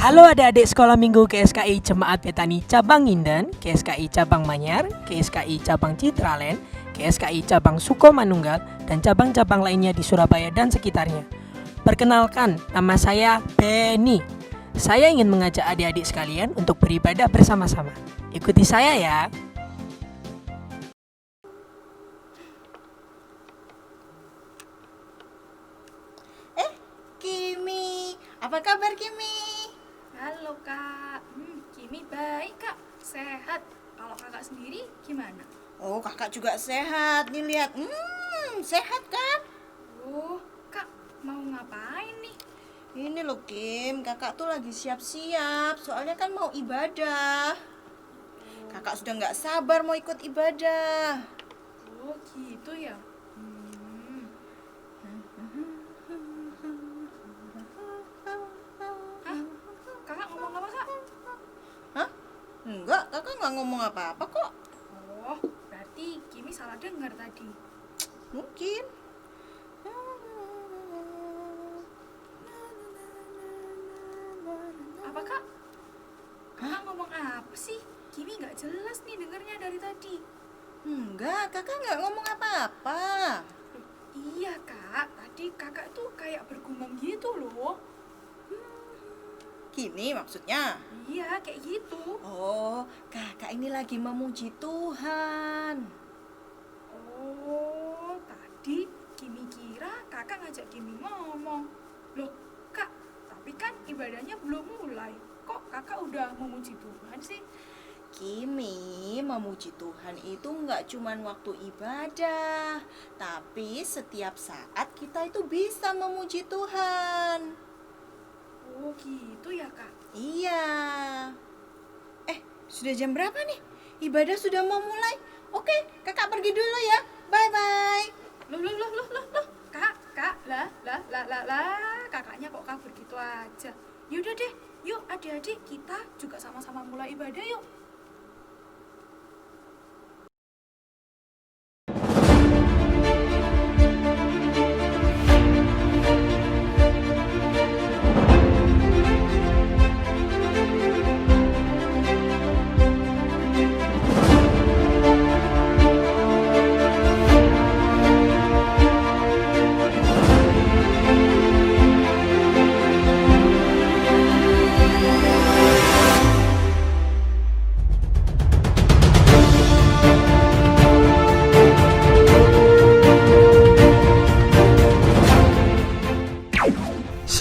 Halo adik-adik sekolah minggu KSKI Jemaat Betani Cabang Nginden, KSKI Cabang Manyar, KSKI Cabang Citraland, KSKI Cabang Sukomanunggal, dan cabang-cabang lainnya di Surabaya dan sekitarnya. Perkenalkan, nama saya Benny. Saya ingin mengajak adik-adik sekalian untuk beribadah bersama-sama. Ikuti saya ya. Kimi, apa kabar Kimi? Halo kak, Kimi baik kak, sehat. Kalau kakak sendiri gimana? Oh, kakak juga sehat. Nih lihat, sehat kan? Oh, kak mau ngapain nih? Ini loh Kim, kakak tuh lagi siap-siap. Soalnya kan mau ibadah. Kakak sudah nggak sabar mau ikut ibadah. Oh gitu ya. Hah? Kakak ngomong apa kak? Hah? Enggak, kakak nggak ngomong apa-apa kok. Oh, berarti Kimi salah dengar tadi. Mungkin. Apa kak? Kakak ngomong apa sih? Kimi nggak jelas nih dengarnya dari tadi. Enggak, kakak nggak ngomong apa-apa. Loh, iya kak, tadi kakak tuh kayak bergumam gitu loh. Gini maksudnya. Iya, kayak gitu. Oh, kakak ini lagi memuji Tuhan. Oh, tadi Kimi kira kakak ngajak Kimi ngomong. Loh, kak, tapi kan ibadahnya belum mulai. Kok kakak udah memuji Tuhan sih? Kimi, memuji Tuhan itu nggak cuman waktu ibadah, tapi setiap saat kita itu bisa memuji Tuhan. Oh, gitu ya, kak. Iya. Sudah jam berapa nih? Ibadah sudah mau mulai. Oke, kakak pergi dulu ya. Bye-bye. Loh. Kak, lah. Kakaknya kok kabur gitu aja. Yaudah deh, yuk adik-adik kita juga sama-sama mulai ibadah yuk.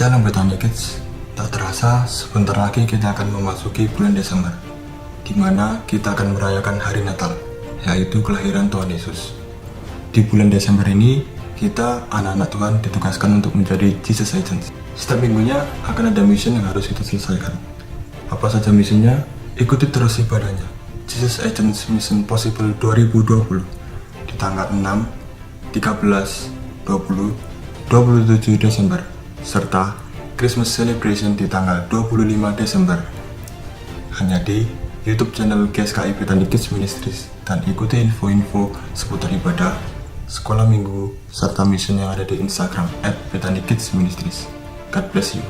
Shalom Betani Kids, tak terasa sebentar lagi kita akan memasuki bulan Desember, di mana kita akan merayakan hari Natal, yaitu kelahiran Tuhan Yesus. Di bulan Desember ini, kita anak-anak Tuhan ditugaskan untuk menjadi Jesus Agents. Setiap minggunya akan ada mission yang harus kita selesaikan. Apa saja misinya? Ikuti terus ibadahnya. Jesus Agents Mission Possible 2020 di tanggal 6, 13, 20, 27 Desember. Serta Christmas Celebration di tanggal 25 Desember hanya di YouTube channel KSKI Betani Kids Ministries, dan ikuti info-info seputar ibadah, sekolah minggu, serta mission yang ada di Instagram @betanikidsministries. God bless you.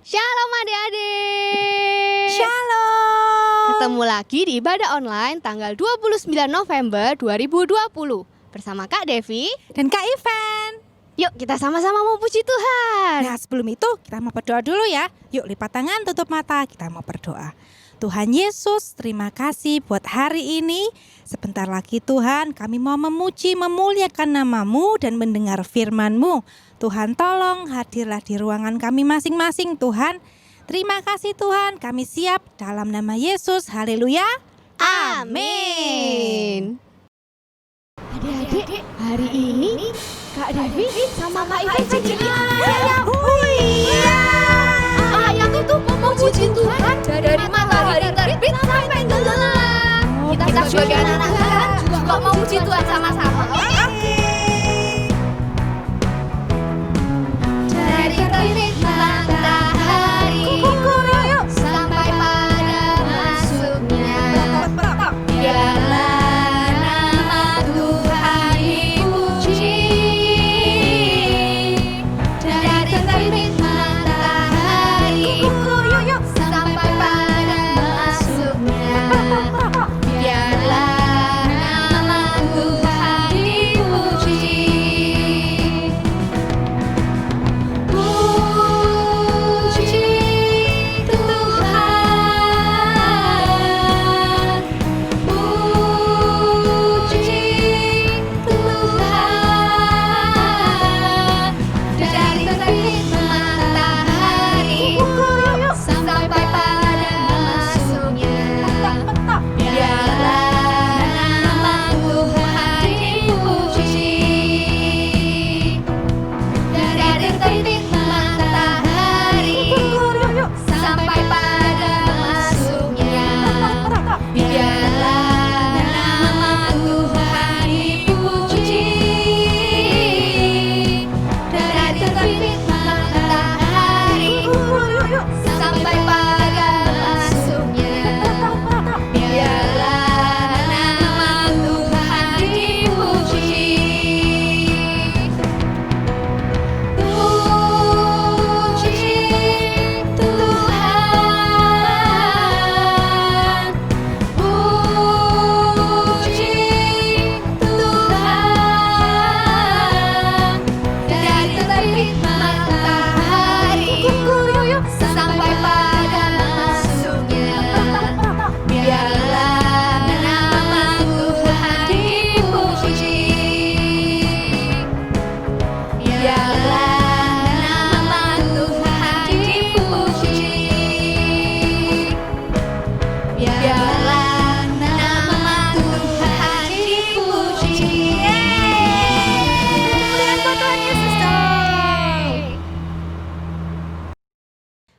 Shalom adik-adik. Shalom. Ketemu lagi di ibadah online tanggal 29 November 2020 bersama Kak Devi dan Kak Ivan. Yuk kita sama-sama mau puji Tuhan. Nah, sebelum itu kita mau berdoa dulu ya. Yuk lipat tangan, tutup mata, kita mau berdoa. Tuhan Yesus, terima kasih buat hari ini. Sebentar lagi Tuhan, kami mau memuji, memuliakan nama-Mu dan mendengar firman-Mu. Tuhan tolong hadirlah di ruangan kami masing-masing Tuhan. Terima kasih Tuhan, kami siap dalam nama Yesus. Haleluya. Amin. Adik-adik, hari ini Kak Devi sama Kak Ivan jadi ayah. Ayah itu memuji Tuhan dari matahari terbit sampai tenggelam. Kita sebagai anak-anak Tuhan juga mau memuji Tuhan sama-sama. Dari terbit matahari sampai pada masuknya, biarlah nama Tuhan dipuji. Dari terbit matahari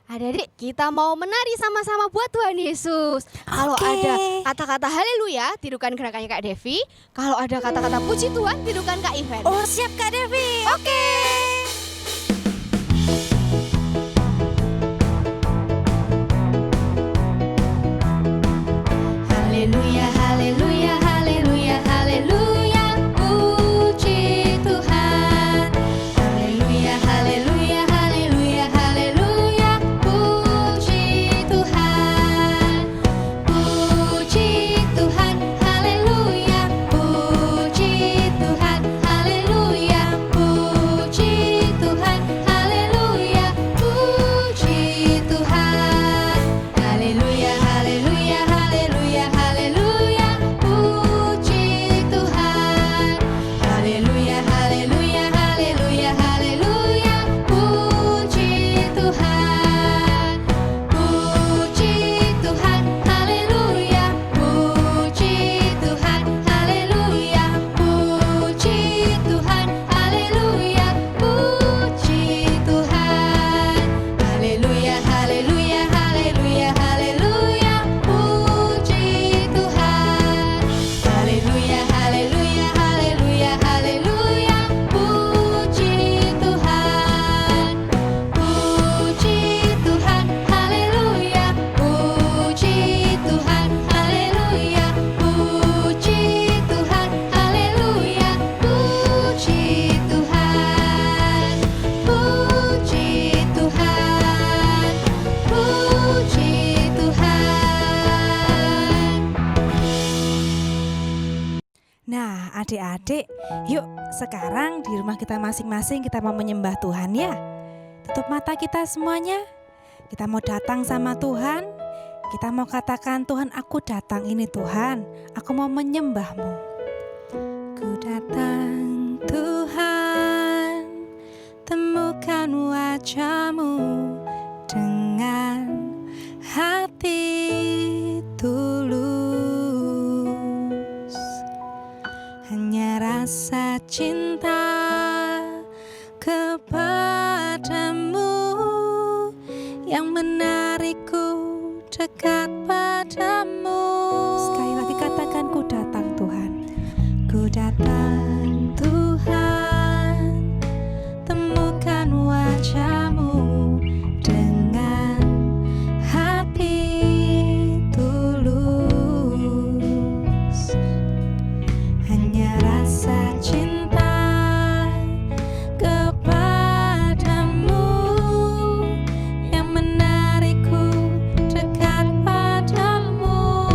Adik-adik, kita mau menari sama-sama buat Tuhan Yesus. Kalau Oke. ada kata-kata haleluya, tirukan gerakannya Kak Devi. Kalau ada kata-kata puji Tuhan, tirukan Kak Ivan. Oh, siap Kak Devi. Oke. Haleluya, haleluya, haleluya, haleluya, puji Tuhan. Haleluya, haleluya, haleluya, haleluya, puji Tuhan. Puji Tuhan, haleluya, puji Tuhan, haleluya, puji Tuhan, haleluya, puji Tuhan. Haleluya, haleluya, haleluya, haleluya, puji Tuhan. Haleluya, haleluya, haleluya, haleluya, puji Tuhan. Puji Tuhan, haleluya, puji Tuhan, haleluya, puji Tuhan, haleluya, puji Tuhan. Haleluya, haleluya, haleluya, haleluya, puji Tuhan. Haleluya, haleluya, haleluya, haleluya, puji Tuhan. Puji Tuhan, haleluya, puji Tuhan, haleluya, puji Tuhan, haleluya, puji Tuhan. Puji Tuhan, puji Tuhan. Nah, adik-adik, yuk sekarang di rumah kita masing-masing kita mau menyembah Tuhan ya. Tutup mata kita semuanya. Kita mau datang sama Tuhan. Kita mau katakan, Tuhan, aku datang ini Tuhan. Aku mau menyembah-Mu. Ku datang Tuhan, temukan wajah-Mu dengan hati tulus. Hanya rasa cinta kepadamu yang menarikku dekat padamu. Sekali lagi katakan, ku datang Tuhan. Ku datang Tuhan, temukan wajah-Mu dengan hati tulus. Hanya rasa cinta kepadamu yang menarikku dekat padamu.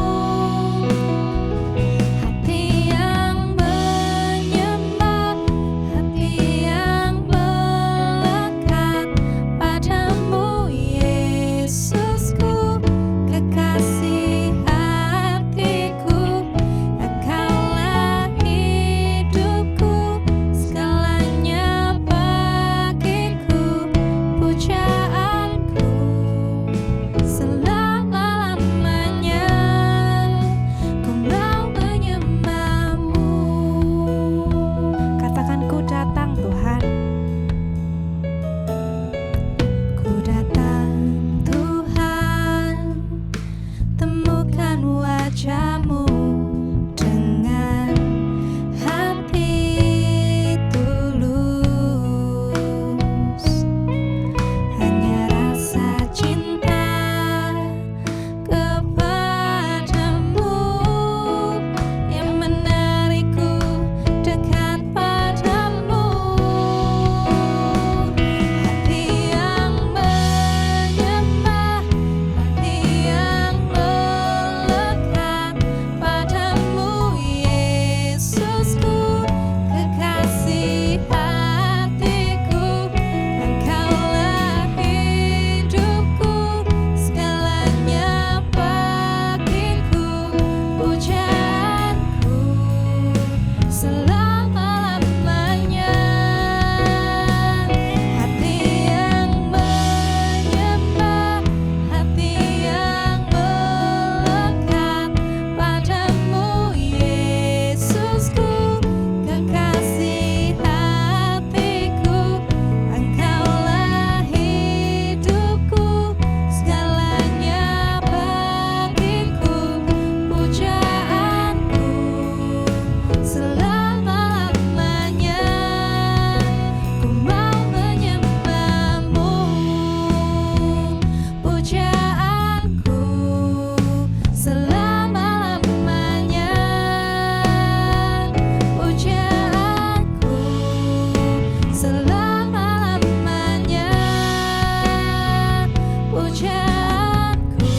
pujaanku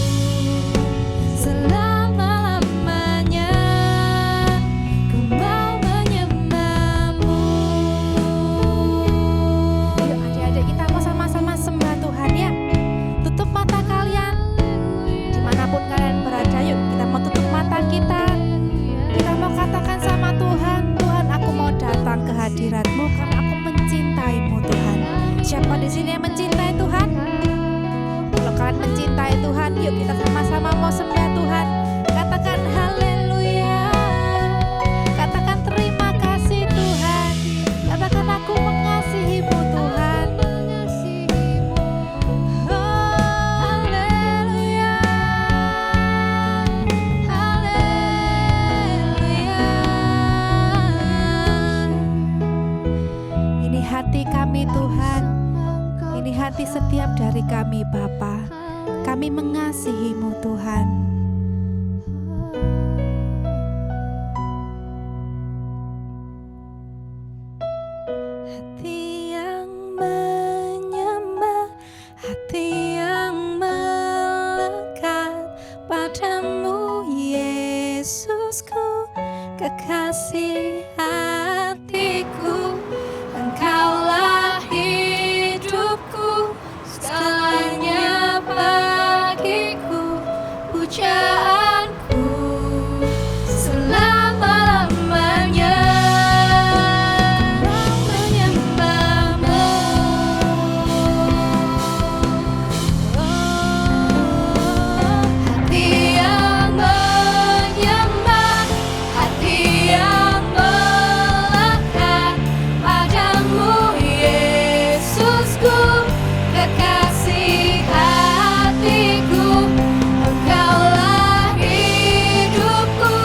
selama-lamanya. Ku mau menyembah-Mu. Yuk adik-adik, kita mau sama-sama sembah Tuhan ya. Tutup mata kalian, dimanapun kalian berada. Yuk kita mau tutup mata kita. Kita mau katakan sama Tuhan, Tuhan aku mau datang ke hadirat-Mu karena aku mencintai-Mu Tuhan. Siapa di sini yang mencintai Tuhan? Kalau kalian mencintai Tuhan, yuk kita sama-sama mau sembah Tuhan. Katakan haleluya. Katakan terima kasih Tuhan. Katakan aku mengasihi-Mu Tuhan. Oh, haleluya. Haleluya. Ini hati kami Tuhan. Ini hati setiap dari kami Bapa. Kami mengasihi-Mu Tuhan. Hati yang menyembah, hati yang melekat padamu Yesusku, kekasih hatiku. Engkaulah hidupku, segalanya bagiku, pujaanku selama-lamanya. Mau menyembah-Mu. Hati yang menyembah, hati yang melekat padamu Yesusku, kekasih hatiku. Engkaulah hidupku,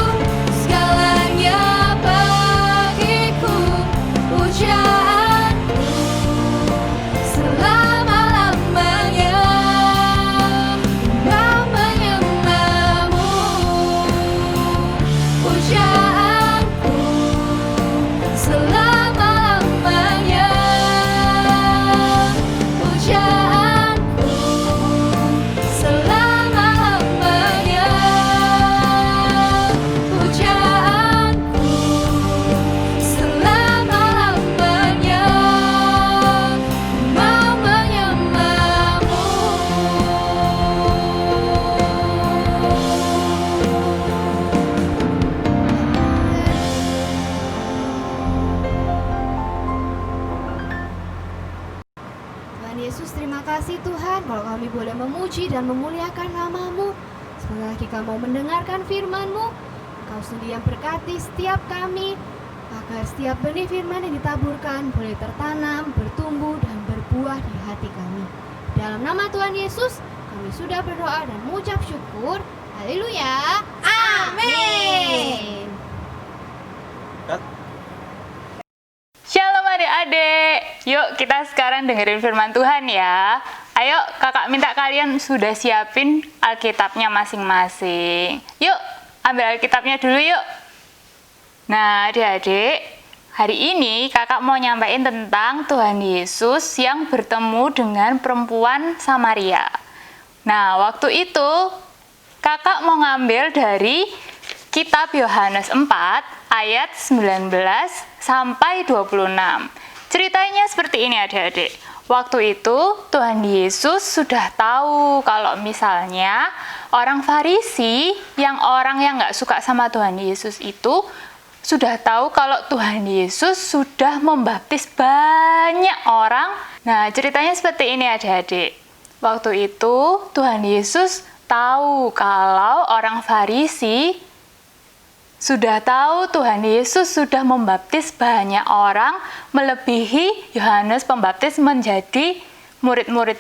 segalanya bagiku, pujaanku selama-lamanya. Mau menyembah-Mu, pujaanku selama-lamanya. Pujaanku selama-lamanya. Pujaanku selama-lamanya. Mau menyembah-Mu. Tuhan Yesus, terima kasih Tuhan kalau kami boleh memuji dan memuliakan nama-Mu. Sebentar lagi kami mau mendengarkan firman-Mu. Engkau sendiri yang berkati setiap kami, agar setiap benih firman yang ditaburkan boleh tertanam, bertumbuh, dan berbuah di hati kami. Dalam nama Tuhan Yesus, kami sudah berdoa dan mengucap syukur. Haleluya. Amin. Shalom adik-adik, yuk kita sekarang dengerin firman Tuhan ya. Ayo kakak minta kalian sudah siapin Alkitabnya masing-masing. Yuk ambil Alkitabnya dulu yuk. Nah adik-adik, hari ini kakak mau nyampaikan tentang Tuhan Yesus yang bertemu dengan perempuan Samaria. Nah waktu itu kakak mau ngambil dari Kitab Yohanes 4 ayat 19 sampai 26. Ceritanya seperti ini adik-adik. Waktu itu Tuhan Yesus sudah tahu kalau misalnya orang Farisi orang yang nggak suka sama Tuhan Yesus itu sudah tahu kalau Tuhan Yesus sudah membaptis banyak orang. Nah ceritanya seperti ini adik-adik. Waktu itu Tuhan Yesus tahu kalau orang Farisi sudah tahu Tuhan Yesus sudah membaptis banyak orang, melebihi Yohanes Pembaptis menjadi murid-murid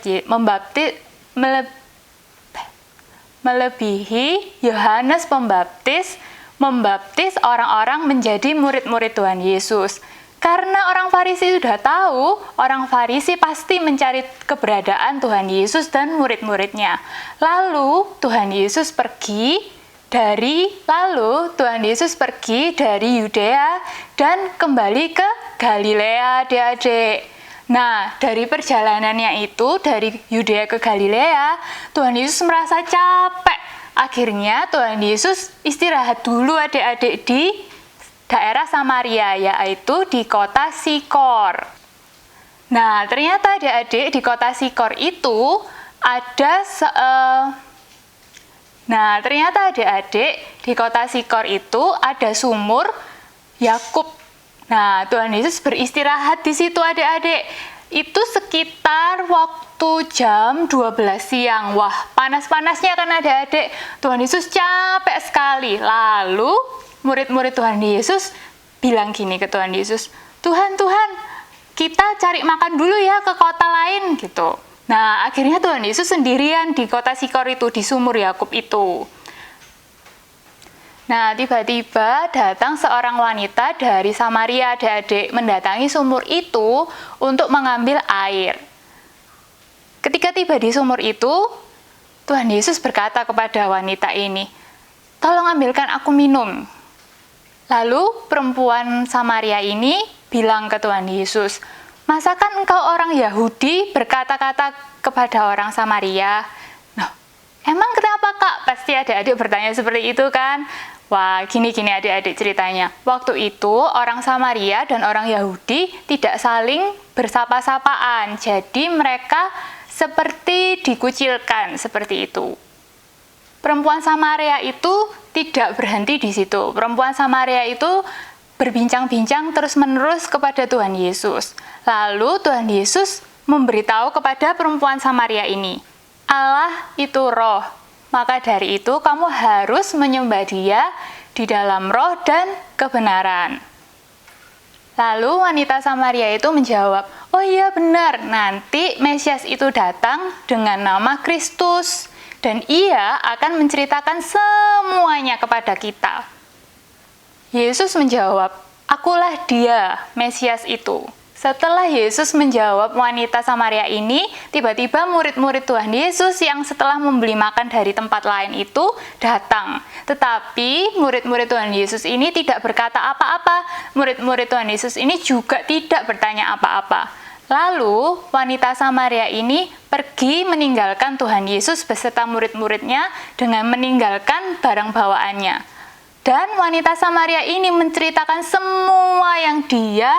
melebihi Yohanes Pembaptis membaptis orang-orang menjadi murid-murid Tuhan Yesus. Karena orang Farisi sudah tahu, orang Farisi pasti mencari keberadaan Tuhan Yesus dan murid-muridnya. Lalu Tuhan Yesus pergi dari Yudea dan kembali ke Galilea, adik-adik. Nah, dari perjalanannya itu, dari Yudea ke Galilea, Tuhan Yesus merasa capek. Akhirnya Tuhan Yesus istirahat dulu adik-adik di daerah Samaria, yaitu di kota Sikor. Nah, ternyata adik-adik di kota Sikor itu ada sumur Yakub. Nah, Tuhan Yesus beristirahat di situ adik-adik. Itu sekitar waktu jam 12 siang. Wah, panas-panasnya kan adik-adik. Tuhan Yesus capek sekali. Lalu murid-murid Tuhan Yesus bilang gini ke Tuhan Yesus, Tuhan, kita cari makan dulu ya ke kota lain gitu. Nah, akhirnya Tuhan Yesus sendirian di kota Sikor itu, di sumur Yakub itu. Nah, tiba-tiba datang seorang wanita dari Samaria, adik-adik, mendatangi sumur itu untuk mengambil air. Ketika tiba di sumur itu, Tuhan Yesus berkata kepada wanita ini, "Tolong ambilkan aku minum." Lalu perempuan Samaria ini bilang ke Tuhan Yesus, "Masakan engkau orang Yahudi berkata-kata kepada orang Samaria?" Nah, emang kenapa Kak? Pasti adik-adik bertanya seperti itu kan? Wah, gini adik-adik ceritanya. Waktu itu orang Samaria dan orang Yahudi tidak saling bersapa-sapaan. Jadi mereka seperti dikucilkan seperti itu. Perempuan Samaria itu tidak berhenti di situ. Perempuan Samaria itu berbincang-bincang terus-menerus kepada Tuhan Yesus. Lalu Tuhan Yesus memberitahu kepada perempuan Samaria ini, Allah itu roh. Maka dari itu kamu harus menyembah Dia di dalam roh dan kebenaran. Lalu wanita Samaria itu menjawab, "Oh iya benar, nanti Mesias itu datang dengan nama Kristus dan Ia akan menceritakan semuanya kepada kita." Yesus menjawab, "Akulah Dia, Mesias itu." Setelah Yesus menjawab wanita Samaria ini, tiba-tiba murid-murid Tuhan Yesus yang setelah membeli makan dari tempat lain itu datang. Tetapi murid-murid Tuhan Yesus ini tidak berkata apa-apa. Murid-murid Tuhan Yesus ini juga tidak bertanya apa-apa. Lalu wanita Samaria ini pergi meninggalkan Tuhan Yesus beserta murid-muridnya dengan meninggalkan barang bawaannya. Dan wanita Samaria ini menceritakan semua yang dia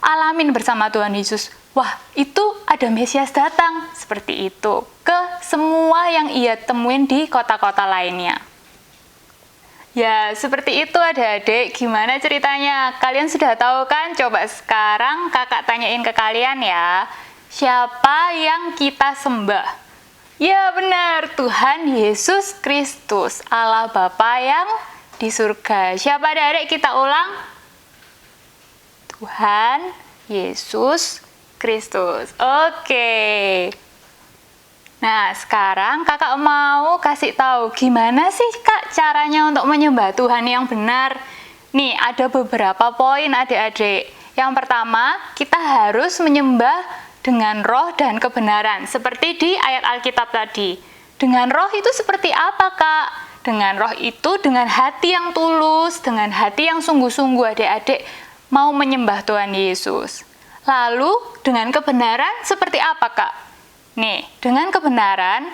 alamin bersama Tuhan Yesus. Wah, itu ada Mesias datang. Seperti itu. Ke semua yang ia temuin di kota-kota lainnya. Ya, seperti itu adik-adik. Gimana ceritanya? Kalian sudah tahu kan? Coba sekarang kakak tanyain ke kalian ya. Siapa yang kita sembah? Ya benar, Tuhan Yesus Kristus, Allah Bapa yang di surga. Siapa adik-adik? Kita ulang. Tuhan Yesus Kristus. Oke. Nah, sekarang kakak mau kasih tahu gimana sih Kak caranya untuk menyembah Tuhan yang benar. Nih, ada beberapa poin adik-adik. Yang pertama, kita harus menyembah dengan roh dan kebenaran. Seperti di ayat Alkitab tadi. Dengan roh itu seperti apa Kak? Dengan roh itu dengan hati yang tulus, dengan hati yang sungguh-sungguh adik-adik mau menyembah Tuhan Yesus. Lalu dengan kebenaran seperti apa Kak? Nih, dengan kebenaran,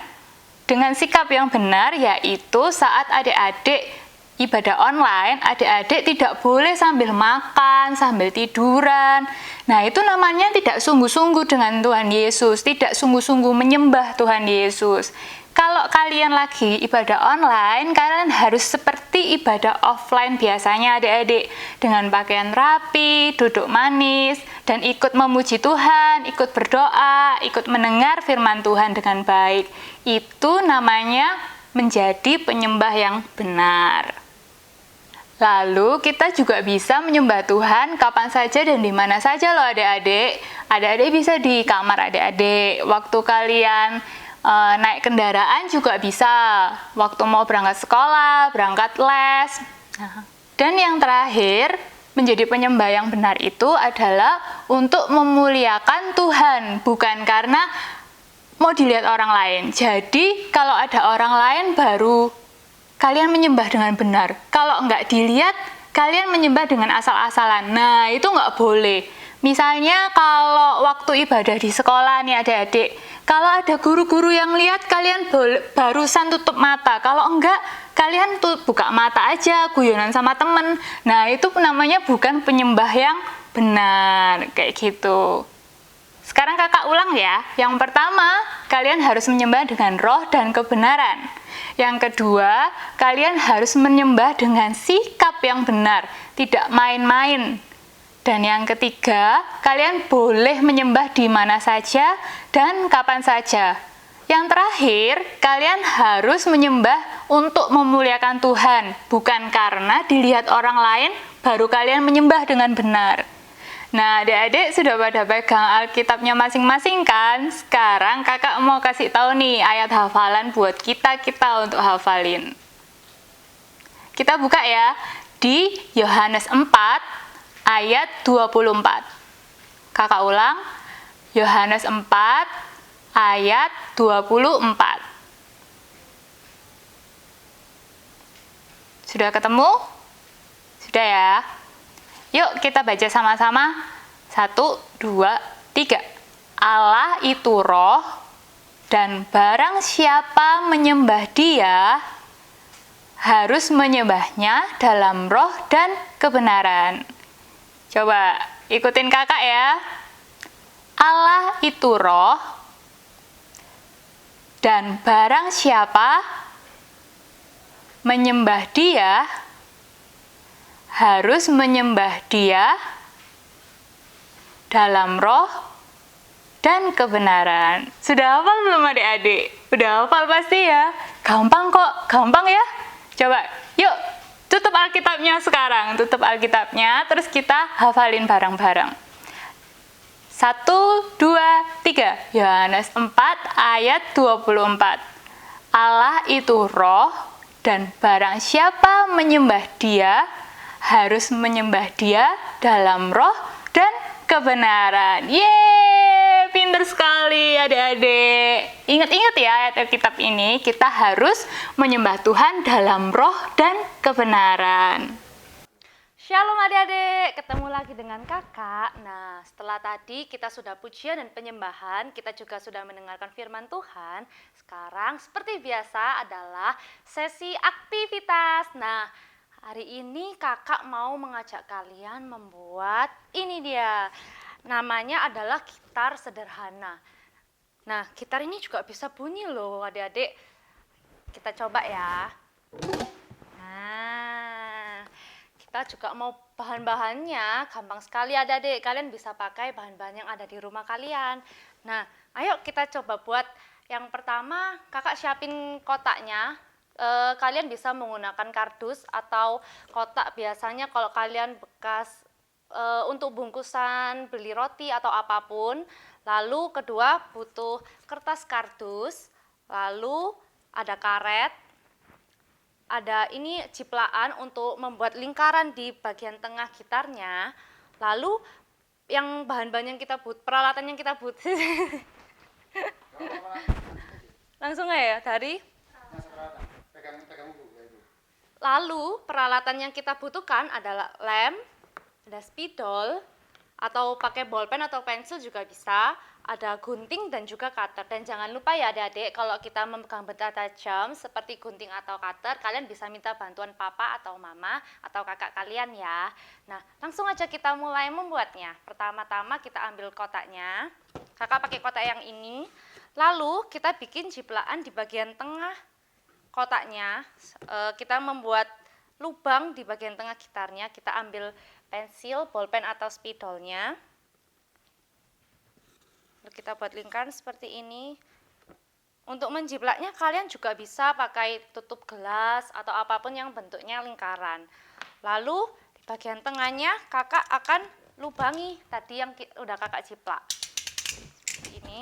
dengan sikap yang benar yaitu saat adik-adik ibadah online, adik-adik tidak boleh sambil makan, sambil tiduran. Nah, itu namanya tidak sungguh-sungguh dengan Tuhan Yesus, tidak sungguh-sungguh menyembah Tuhan Yesus. Kalau kalian lagi ibadah online, kalian harus seperti ibadah offline biasanya adik-adik. Dengan pakaian rapi, duduk manis, dan ikut memuji Tuhan, ikut berdoa, ikut mendengar firman Tuhan dengan baik. Itu namanya menjadi penyembah yang benar. Lalu kita juga bisa menyembah Tuhan kapan saja dan di mana saja loh adik-adik. Adik-adik bisa di kamar adik-adik. Waktu kalian naik kendaraan juga bisa, waktu mau berangkat sekolah, berangkat les. Dan yang terakhir, menjadi penyembah yang benar itu adalah untuk memuliakan Tuhan, bukan karena mau dilihat orang lain. Jadi kalau ada orang lain baru kalian menyembah dengan benar. Kalau nggak dilihat, kalian menyembah dengan asal-asalan. Nah, itu nggak boleh. Misalnya kalau waktu ibadah di sekolah nih adik-adik, kalau ada guru-guru yang lihat kalian barusan tutup mata, kalau enggak kalian tuh buka mata aja, guyonan sama temen. Nah itu namanya bukan penyembah yang benar, kayak gitu. Sekarang kakak ulang ya. Yang pertama, kalian harus menyembah dengan roh dan kebenaran. Yang kedua, kalian harus menyembah dengan sikap yang benar, tidak main-main. Dan yang ketiga, kalian boleh menyembah di mana saja dan kapan saja. Yang terakhir, kalian harus menyembah untuk memuliakan Tuhan, bukan karena dilihat orang lain baru kalian menyembah dengan benar. Nah, adik-adik sudah pada pegang Alkitabnya masing-masing kan? Sekarang kakak mau kasih tahu nih ayat hafalan buat kita untuk hafalin. Kita buka ya di Yohanes 4 ayat 24. Kakak ulang, Yohanes 4 ayat 24. Sudah ketemu? Sudah ya? Yuk kita baca sama-sama. 1, 2, 3. Allah itu roh, dan barang siapa menyembah Dia harus menyembahnya dalam roh dan kebenaran. Coba ikutin kakak ya. Allah itu roh, dan barang siapa menyembah Dia harus menyembah Dia dalam roh dan kebenaran. Sudah hafal belum adik-adik? Udah hafal pasti ya? Gampang kok, gampang ya? Coba, yuk tutup Alkitabnya sekarang. Tutup Alkitabnya, terus kita hafalin bareng-bareng. 1, 2, 3. Yohanes 4 ayat 24. Allah itu roh, dan barang siapa menyembah Dia harus menyembah Dia dalam roh dan kebenaran. Yeay, pinter sekali adik-adik. Ingat-ingat ya ayat Alkitab ini, kita harus menyembah Tuhan dalam roh dan kebenaran. Shalom adik-adik, ketemu lagi dengan kakak. Nah, setelah tadi kita sudah pujian dan penyembahan, kita juga sudah mendengarkan firman Tuhan. Sekarang seperti biasa adalah sesi aktivitas. Nah, hari ini kakak mau mengajak kalian membuat ini dia. Namanya adalah gitar sederhana. Nah, gitar ini juga bisa bunyi loh adik-adik. Kita coba ya. Nah, kita juga mau bahan-bahannya, gampang sekali adik-adik. Kalian bisa pakai bahan-bahan yang ada di rumah kalian. Nah, ayo kita coba buat. Yang pertama, kakak siapin kotaknya. Kalian bisa menggunakan kardus atau kotak biasanya kalau kalian bekas untuk bungkusan beli roti atau apapun. Lalu kedua butuh kertas kardus, lalu ada karet, ada ini ciplaan untuk membuat lingkaran di bagian tengah gitarnya. Lalu yang bahan-bahan yang kita butuh, peralatan yang kita butuh. Langsung aja ya dari. Lalu peralatan yang kita butuhkan adalah lem, ada spidol, atau pakai bolpen atau pensil juga bisa, ada gunting dan juga cutter. Dan jangan lupa ya adik-adik, kalau kita memegang benda tajam seperti gunting atau cutter, kalian bisa minta bantuan papa atau mama atau kakak kalian ya. Nah, langsung aja kita mulai membuatnya. Pertama-tama kita ambil kotaknya, kakak pakai kotak yang ini, lalu kita bikin ciplaan di bagian tengah kotaknya. Kita membuat lubang di bagian tengah gitarnya, kita ambil pensil, bolpen atau spidolnya. Lalu kita buat lingkaran seperti ini. Untuk menjiplaknya kalian juga bisa pakai tutup gelas atau apapun yang bentuknya lingkaran. Lalu di bagian tengahnya kakak akan lubangi tadi yang udah kakak jiplak. Seperti ini.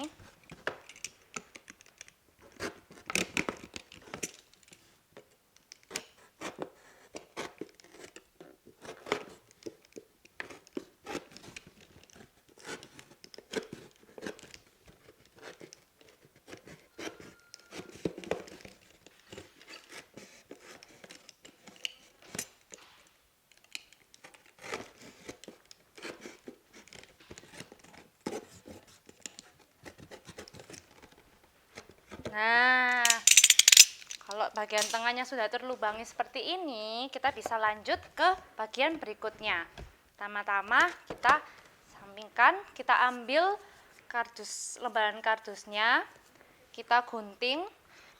kalau bagian tengahnya sudah terlubangi seperti ini, kita bisa lanjut ke bagian berikutnya. Pertama-tama kita sampingkan, kita ambil lembaran kardusnya, kita gunting.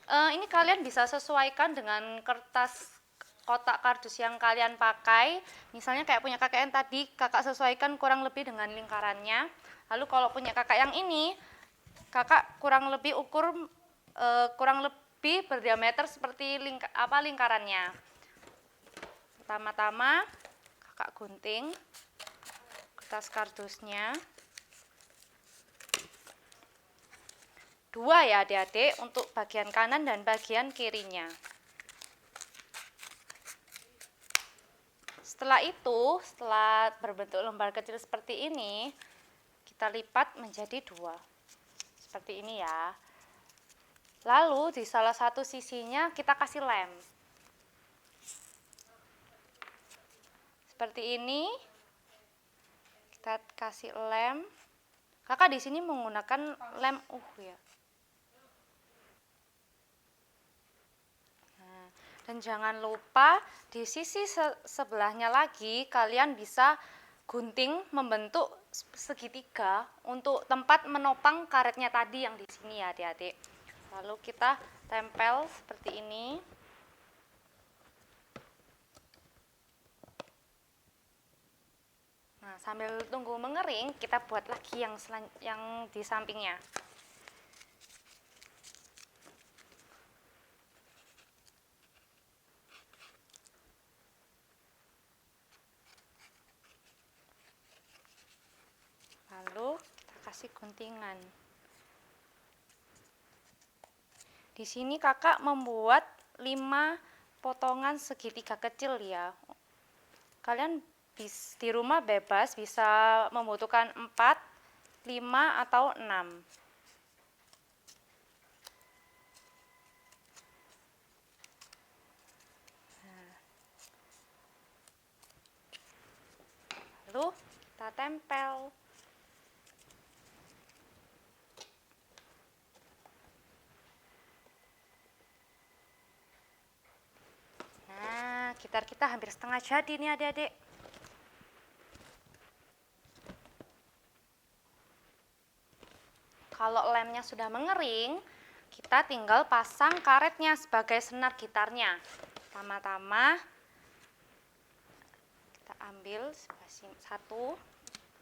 Ini kalian bisa sesuaikan dengan kertas kotak kardus yang kalian pakai. Misalnya kayak punya kakak yang tadi, kakak sesuaikan kurang lebih dengan lingkarannya. Lalu kalau punya kakak yang ini, kakak kurang lebih berdiameter seperti lingkarannya. Pertama-tama kakak gunting kertas kardusnya. 2 ya adik-adik untuk bagian kanan dan bagian kirinya. Setelah itu, setelah berbentuk lembar kecil seperti ini, kita lipat menjadi 2. Seperti ini ya. Lalu di salah satu sisinya kita kasih lem. Seperti ini. Kita kasih lem. Kakak di sini menggunakan lem ya. Nah, dan jangan lupa di sisi sebelahnya lagi kalian bisa gunting membentuk segitiga untuk tempat menopang karetnya tadi yang di sini ya adik-adik. Lalu kita tempel seperti ini. Nah, sambil tunggu mengering, kita buat lagi yang di sampingnya. Lalu kita kasih guntingan. Di sini kakak membuat 5 potongan segitiga kecil ya. Kalian di rumah bebas bisa membutuhkan 4, 5 atau 6. Lalu kita tempel. Gitar kita hampir setengah jadi nih adik-adik. Kalau lemnya sudah mengering, kita tinggal pasang karetnya sebagai senar gitarnya. Pertama-tama kita ambil satu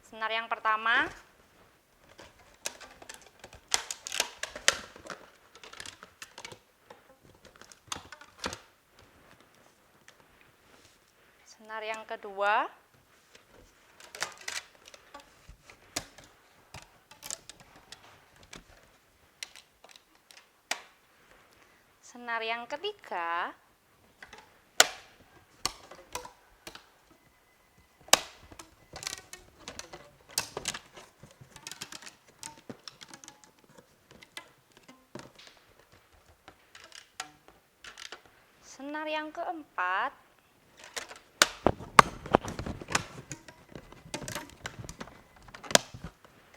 senar yang pertama. Senar yang kedua. Senar yang ketiga. Senar yang keempat.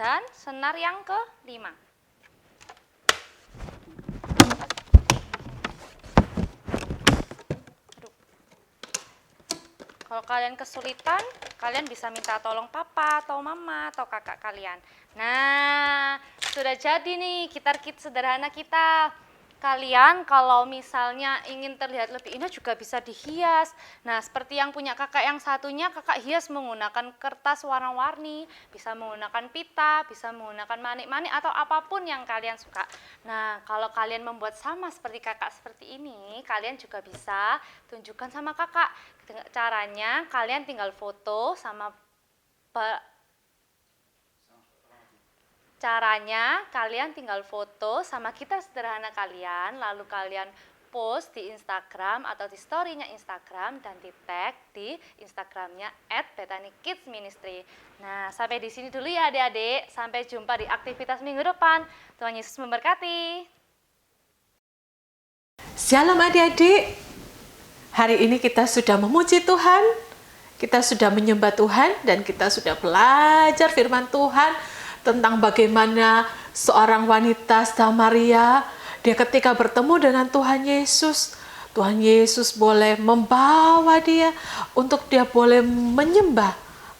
Dan senar yang ke-5. Kalau kalian kesulitan, kalian bisa minta tolong papa atau mama atau kakak kalian. Nah, sudah jadi nih gitar kit sederhana kita. Kalian kalau misalnya ingin terlihat lebih indah juga bisa dihias. Nah, seperti yang punya kakak yang satunya, kakak hias menggunakan kertas warna-warni, bisa menggunakan pita, bisa menggunakan manik-manik atau apapun yang kalian suka. Nah, kalau kalian membuat sama seperti kakak seperti ini, kalian juga bisa tunjukkan sama kakak. Caranya kalian tinggal foto sama Caranya, kalian tinggal foto sama gitar sederhana kalian, lalu kalian post di Instagram atau di story-nya Instagram dan di tag di Instagramnya @BethanyKidsMinistry. Nah, sampai di sini dulu ya adik-adik. Sampai jumpa di aktivitas minggu depan. Tuhan Yesus memberkati. Shalom adik-adik. Hari ini kita sudah memuji Tuhan, kita sudah menyembah Tuhan, dan kita sudah belajar firman Tuhan tentang bagaimana seorang wanita Samaria Dia ketika bertemu dengan Tuhan Yesus boleh membawa dia untuk dia boleh menyembah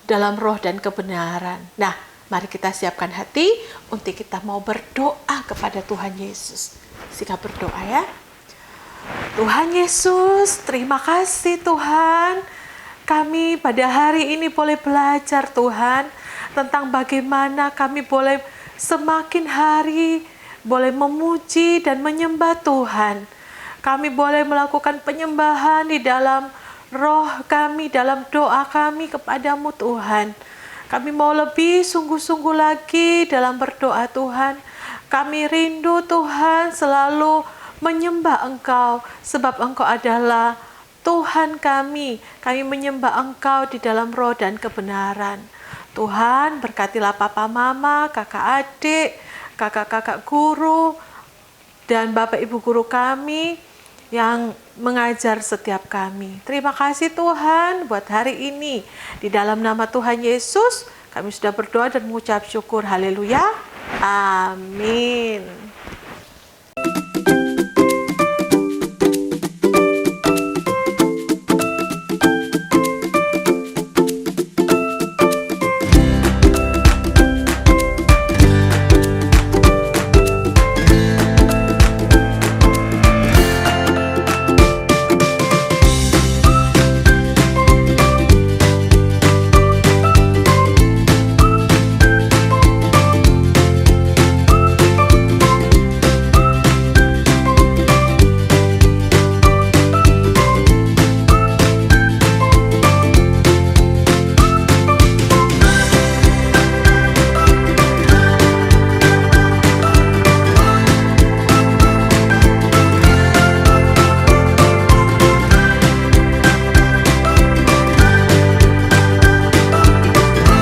dalam roh dan kebenaran. Nah, mari kita siapkan hati untuk kita mau berdoa kepada Tuhan Yesus. Sikap berdoa ya. Tuhan Yesus, terima kasih Tuhan. Kami pada hari ini boleh belajar Tuhan tentang bagaimana kami boleh semakin hari boleh memuji dan menyembah Tuhan. Kami boleh melakukan penyembahan di dalam roh kami, dalam doa kami kepadamu Tuhan. Kami mau lebih sungguh-sungguh lagi dalam berdoa Tuhan. Kami rindu Tuhan selalu menyembah Engkau, sebab Engkau adalah Tuhan kami. Kami menyembah Engkau di dalam roh dan kebenaran. Tuhan, berkatilah papa mama, kakak adik, kakak-kakak guru, dan bapak ibu guru kami yang mengajar setiap kami. Terima kasih Tuhan buat hari ini. Di dalam nama Tuhan Yesus, kami sudah berdoa dan mengucap syukur. Haleluya. Amin.